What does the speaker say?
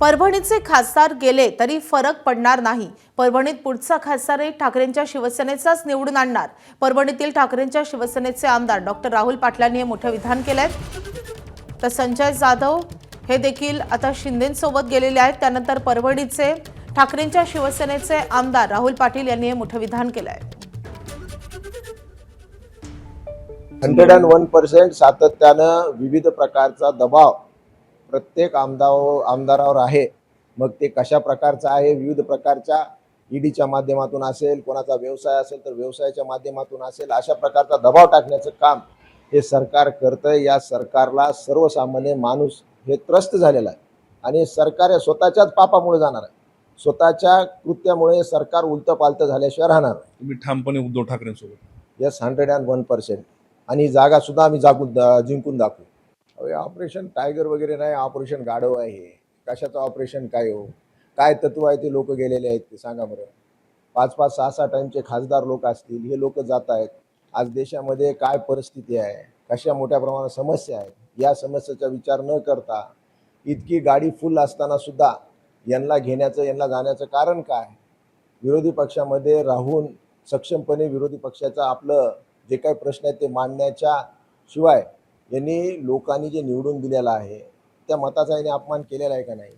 परभणीचे खासदार गेले तरी फरक पडणार नाही। परभणीत पुढचा खासदारही ठाकरेंच्या शिवसेनेचाच निवडून आणणार। परभणीतील ठाकरेंच्या शिवसेनेचे आमदार डॉक्टर राहुल पाटलांनी हे मोठे विधान केलंय। तर संजय जाधव हे देखील आता शिंदेंसोबत गेलेले आहेत। त्यानंतर परभणीचे ठाकरेंच्या शिवसेनेचे आमदार राहुल पाटील यांनी हे मोठे विधान केलंय। 101% सातत्यानं विविध प्रकारचा दबाव प्रत्येक आमदारावर आहे। मग ते कशा प्रकारचा आहे, विविध प्रकारच्या ईडीच्या माध्यमातून असेल, कोणाचा व्यवसाय असेल तर व्यवसायाच्या माध्यमातून असेल, अशा प्रकारचा दबाव टाकण्याचं काम हे सरकार करतंय। या सरकारला सर्वसामान्य माणूस हे त्रस्त झालेला आहे आणि सरकार या स्वतःच्याच पापामुळे जाणार आहे। स्वतःच्या कृत्यामुळे सरकार उलटपालट झाल्याशिवाय राहणार नाही। तुम्ही ठामपणे उद्धव ठाकरेंसोबत? यस, 101%। आणि जागा सुद्धा आम्ही जिंकून दाखवू। ऑपरेशन टायगर वगैरे नाही, ऑपरेशन गाढव आहे। कशाचं ऑपरेशन काय हो, काय तत्व आहे ते लोक गेलेले आहेत ते सांगा बरं। 5-5, 6-6 टाइमचे खासदार लोक असतील, हे लोक जात आहेत। आज देशामध्ये काय परिस्थिती आहे, कशा मोठ्या प्रमाणात समस्या आहेत, या समस्येचा विचार न करता इतकी गाडी फुल असताना सुद्धा यांना घेण्याचं, यांना जाण्याचं कारण काय? विरोधी पक्षामध्ये राहून सक्षमपणे विरोधी पक्षाचा आपलं जे काही प्रश्न आहेत ते मांडण्याच्या शिवाय यांनी लोकांनी जे निवडून दिलेला आहे त्या मताचा यांनी अपमान केलेला आहे का नाही?